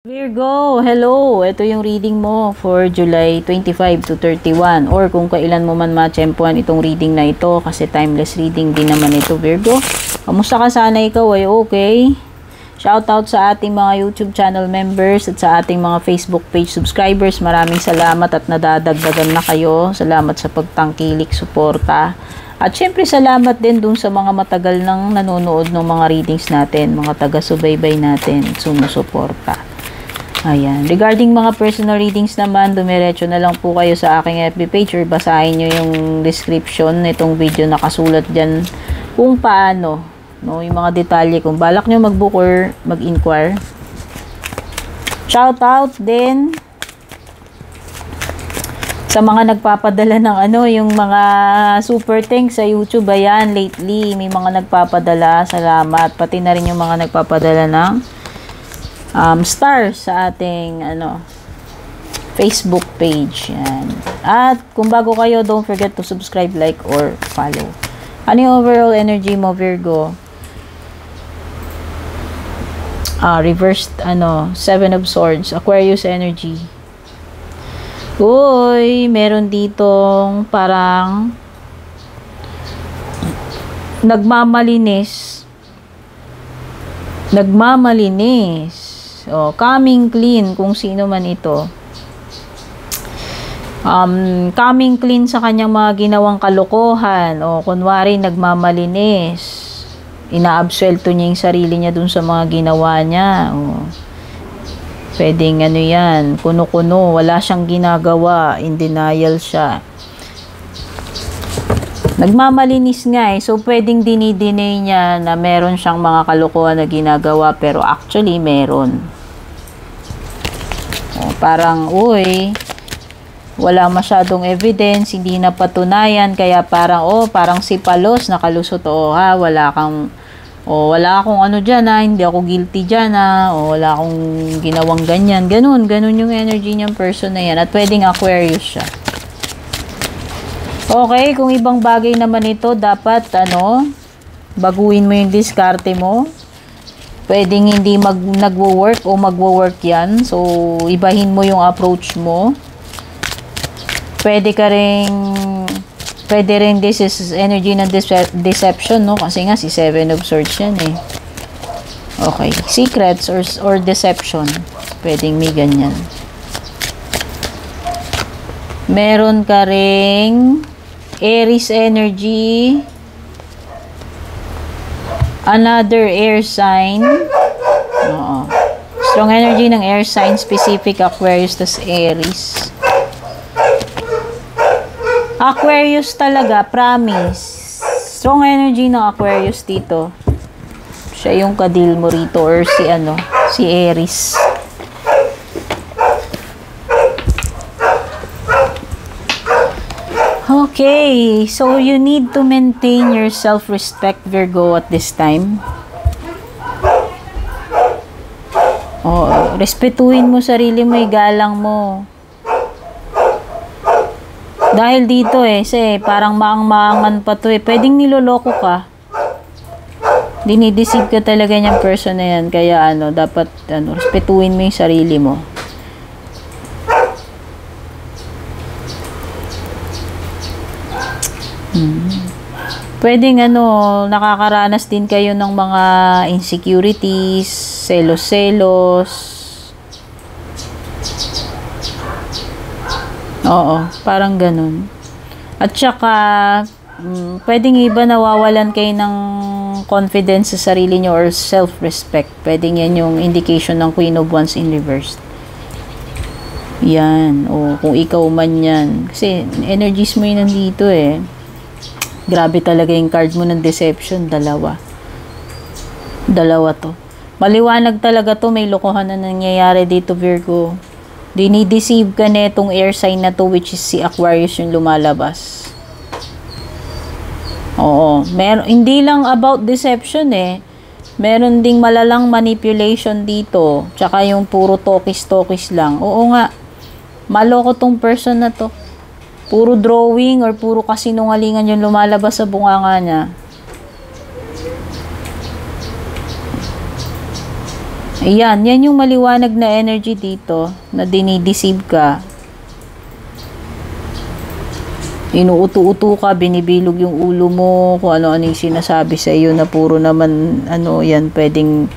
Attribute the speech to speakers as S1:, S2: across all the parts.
S1: Virgo, hello! Ito yung reading mo for July 25 to 31 or kung kailan mo man matsyempuan itong reading na ito kasi timeless reading din naman ito, Virgo. Kamusta ka? Sana ikaw ay okay? Shoutout sa ating mga YouTube channel members at sa ating mga Facebook page subscribers. Maraming salamat at nadadagdagan na kayo. Salamat sa pagtangkilik, suporta. At syempre salamat din dun sa mga matagal nang nanonood ng mga readings natin, mga taga-subaybay natin, sumusuporta. Ayan. Regarding mga personal readings naman, dumiretso na lang po kayo sa aking FB page or basahin nyo yung description nitong video, nakasulat dyan kung paano, no, yung mga detalye kung balak nyo mag-book or mag-inquire. Shoutout din sa mga nagpapadala ng yung mga super thanks sa YouTube. Ayan, lately may mga nagpapadala, salamat. Pati na rin yung mga nagpapadala ng stars sa ating Facebook page. Yan. At kung bago kayo, don't forget to subscribe, like, or follow. Ano yung overall energy mo, Virgo? Reversed, Seven of Swords, Aquarius energy. Uy, meron ditong parang nagmamalinis. Coming clean kung sino man ito. Coming clean sa kanyang mga ginawang kalokohan o kunwari nagmamalinis. Inaabsuelto niya yung sarili niya dun sa mga ginawa niya. Pwedeng yan, kuno-kuno, wala siyang ginagawa, in denial siya. Nagmamalinis nga so pwedeng dinidinay niya na meron siyang mga kalokohan na ginagawa pero actually meron. Parang, wala masyadong evidence, hindi napatunayan, kaya parang si Palos nakalusot, wala akong dyan hindi ako guilty dyan wala akong ginawang ganyan, ganun yung energy niyang person na yan, at pwedeng Aquarius siya. Okay, kung ibang bagay naman ito, dapat, baguhin mo yung diskarte mo. Pwedeng hindi nagwo-work o magwo-work yan. So, ibahin mo yung approach mo. Pwede rin this is energy ng deception, no? Kasi nga, si Seven of Swords yan, Okay, secrets or deception. Pwedeng may ganyan. Meron ka ring Aries energy, another air sign. Strong energy ng air sign, specific Aquarius, tas Aries. Aquarius talaga, promise. Strong energy ng Aquarius dito. Siya yung kadil mo rito, or si Aries. Okay, so you need to maintain your self-respect, Virgo, at this time. Respetuhin mo sarili mo, igalang mo. Dahil dito parang maang-maangan pa to pwedeng niloloko ka. Dinideceive ka talaga niyang person na yan, kaya dapat respetuhin mo yung sarili mo. Pwedeng nakakaranas din kayo ng mga insecurities, selos-selos. Parang ganun. At saka, pwedeng iba nawawalan kayo ng confidence sa sarili nyo or self-respect. Pwedeng yan yung indication ng Queen of Wands in reverse. Yan. Kung ikaw man yan. Kasi, energies mo yun nandito Grabe talaga yung card mo ng deception. Dalawa to. Maliwanag talaga to. May lokohan na nangyayari dito, Virgo. Dinideceive ka na itong air sign na to, which is si Aquarius yung lumalabas. Hindi lang about deception Meron ding malalang manipulation dito. Tsaka yung puro tokis-tokis lang. Maloko tong person na to. Puro drawing or puro kasinungalingan yung lumalabas sa bunganga niya. Ayan, yan yung maliwanag na energy dito na dinideceive ka. Inuuto-uto ka, binibilog yung ulo mo, kung ano-ano yung sinasabi sa iyo na puro naman, ano yan, pwedeng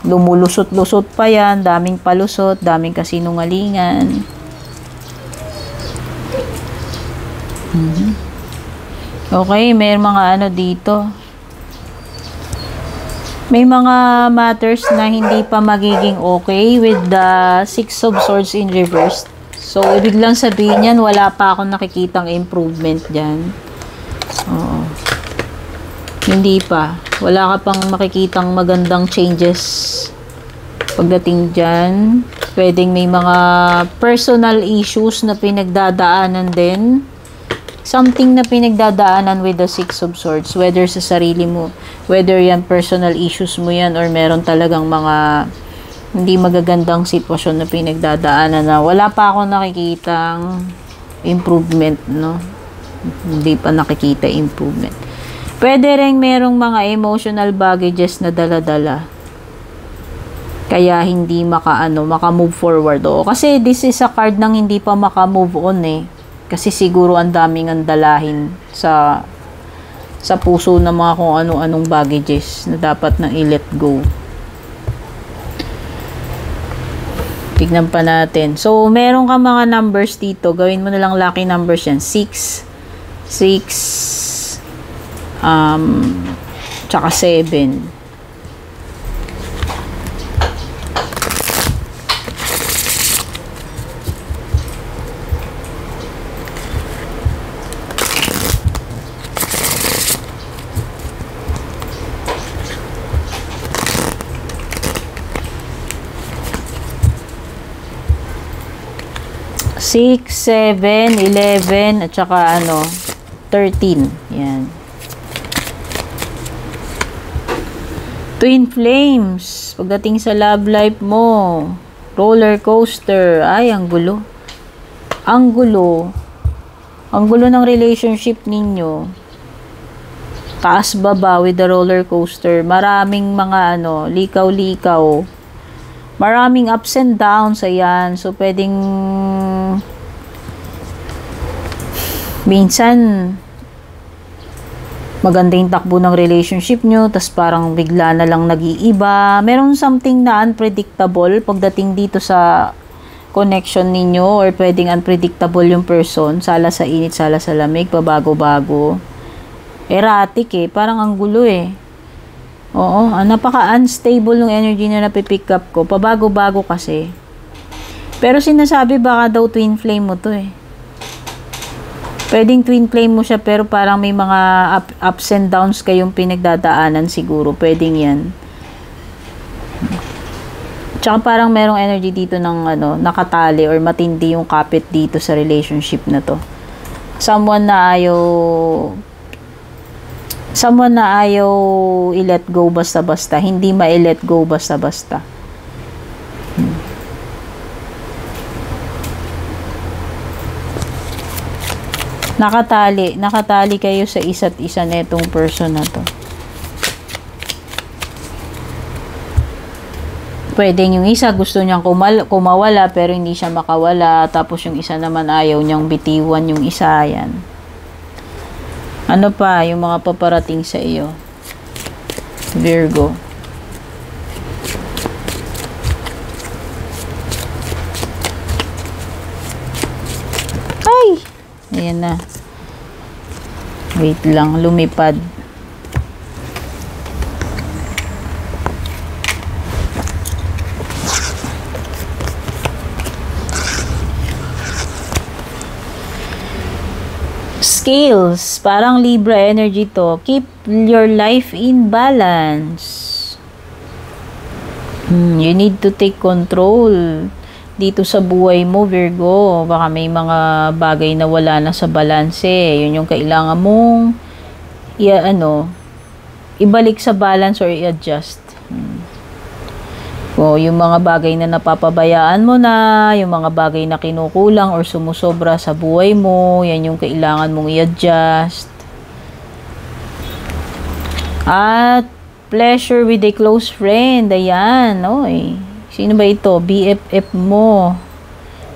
S1: lumulusot-lusot pa yan, daming palusot, daming kasinungalingan. Okay, may mga ano dito. May mga matters na hindi pa magiging okay with the Six of Swords in reverse. So, ibig lang sabihin yan, wala pa akong nakikitang improvement dyan. Oo. Hindi pa. Wala ka pang makikitang magandang changes pagdating dyan. Pwedeng may mga personal issues na pinagdadaanan din. Something na pinagdadaanan with the Six of Swords. Whether sa sarili mo, whether yan personal issues mo yan, or meron talagang mga hindi magagandang sitwasyon na pinagdadaanan na wala pa ako nakikitang improvement, no? Hindi pa nakikita improvement. Pwede rin merong mga emotional baggages na dala-dala. Kaya hindi maka-move forward. O, kasi this is a card nang hindi pa maka-move on eh. Kasi siguro ang daming andalahin sa puso ng mga kung ano-anong baggages na dapat nang i-let go. Tignan pa natin. So, meron ka mga numbers dito. Gawin mo na lang lucky numbers yan. 6, tsaka 7. Six, 7, 11, at saka 13. Yan. Twin flames. Pagdating sa love life mo, roller coaster. Ay, ang gulo. Ang gulo. Ang gulo ng relationship ninyo. Taas baba with the roller coaster. Maraming mga likaw-likaw. Maraming ups and downs, ayan. So, pwedeng minsan maganda yung takbo ng relationship nyo, tas parang bigla na lang nag-iiba. Meron something na unpredictable pagdating dito sa connection ninyo, or pwedeng unpredictable yung person. Sala sa init, sala sa lamig, pabago-bago. Erratic eh. Parang ang gulo eh. Oo, napaka-unstable yung energy na napipick up ko. Pabago-bago kasi. Pero sinasabi baka daw twin flame mo to eh. Pwedeng twin flame mo siya pero parang may mga ups and downs kayong pinagdadaanan siguro. Pwedeng yan. Tsaka parang merong energy dito ng nakatali or matindi yung kapit dito sa relationship na to. Someone na ayaw i-let go basta-basta. Hindi ma-let go basta-basta. Nakatali kayo sa isa't isa netong person na to. Pwedeng yung isa gusto niyang kumawala pero hindi siya makawala. Tapos yung isa naman ayaw niyang bitiwan yung isa. Yan. Ano pa yung mga paparating sa iyo? Virgo. Ay! Ayan na. Wait lang. Lumipad. Scales, parang Libra energy to. Keep your life in balance. You need to take control dito sa buhay mo, Virgo. Baka may mga bagay na wala na sa balanse. Yun yung kailangan mong ibalik sa balance or i-adjust. O, yung mga bagay na napapabayaan mo na, yung mga bagay na kinukulang or sumusobra sa buhay mo, yan yung kailangan mong i-adjust. At pleasure with a close friend. Ayan, oy. Sino ba ito? BFF mo.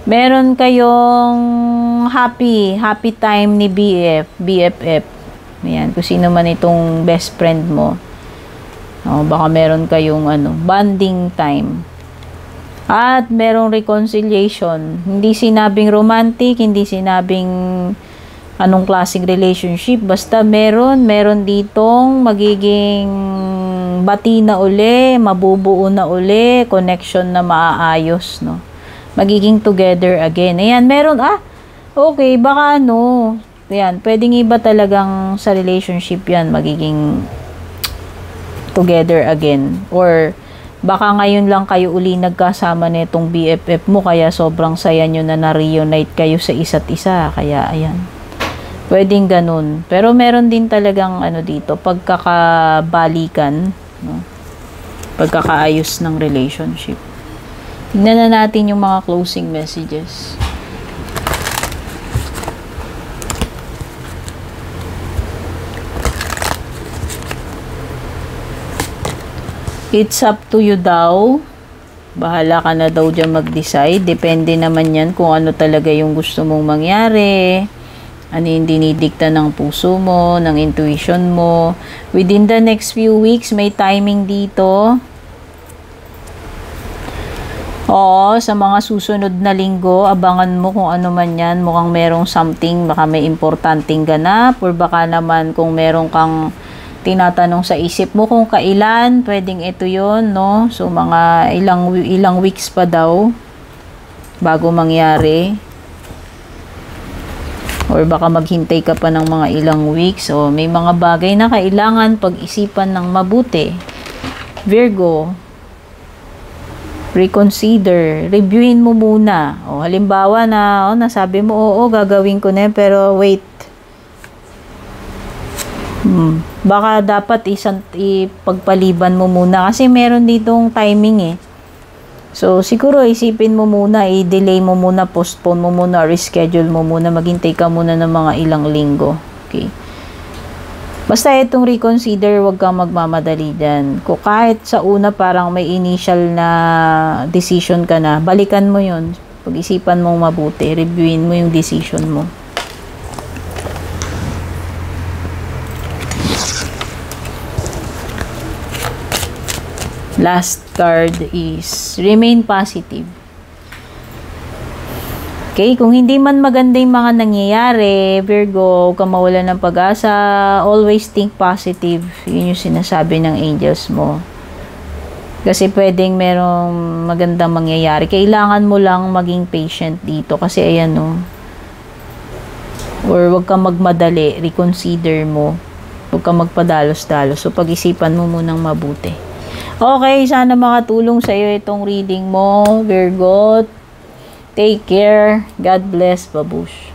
S1: Meron kayong happy time ni BFF. Ayan, kung sino man itong best friend mo. Baka meron kayong bonding time. At merong reconciliation. Hindi sinabing romantic, hindi sinabing anong klaseng relationship. Basta meron ditong magiging bati na uli, mabubuo na uli, connection na maaayos, no? Magiging together again. Ayan, meron, okay, baka ayan, pwedeng iba talagang sa relationship yan, magiging together again. Or, baka ngayon lang kayo uli nagkasama nitong BFF mo, kaya sobrang saya nyo na na-reunite kayo sa isa't isa. Kaya, ayan. Pwedeng ganun. Pero meron din talagang dito, pagkakabalikan, no? Pagkakaayos ng relationship. Tignan na natin yung mga closing messages. It's up to you daw. Bahala ka na daw dyan mag-decide. Depende naman yan kung ano talaga yung gusto mong mangyari. Ano yung dinidikta ng puso mo, ng intuition mo. Within the next few weeks, may timing dito. Oo, sa mga susunod na linggo, abangan mo kung ano man yan. Mukhang merong something, baka may importanteng ganap. Or baka naman kung merong kang tinatanong sa isip mo kung kailan, pwedeng ito yon, no? So, mga ilang weeks pa daw bago mangyari. Or baka maghintay ka pa ng mga ilang weeks. O may mga bagay na kailangan pag-isipan ng mabuti. Virgo, reconsider. Reviewin mo muna. O halimbawa na, nasabi mo, oo, gagawin ko na, pero wait. Baka dapat ipagpaliban mo muna. Kasi meron ditong timing eh. So, siguro isipin mo muna, i-delay mo muna, postpone mo muna, reschedule mo muna, maghintay ka muna ng mga ilang linggo. Okay. Basta itong reconsider, huwag kang magmamadali dyan. Kung kahit sa una parang may initial na decision ka na, balikan mo yun. Pag-isipan mong mabuti, reviewin mo yung decision mo. Last card is remain positive. Okay, kung hindi man maganda yung mga nangyayari, Virgo, huwag kang mawalan ng pag-asa. Always think positive. Yun yung sinasabi ng angels mo. Kasi pwedeng merong magandang mangyayari. Kailangan mo lang maging patient dito. Kasi ayan or huwag kang magmadali. Reconsider mo. Huwag kang magpadalos-dalos. So, pag-isipan mo munang mabuti. Okay, sana makatulong sa iyo itong reading mo, Virgo. Take care. God bless, babush.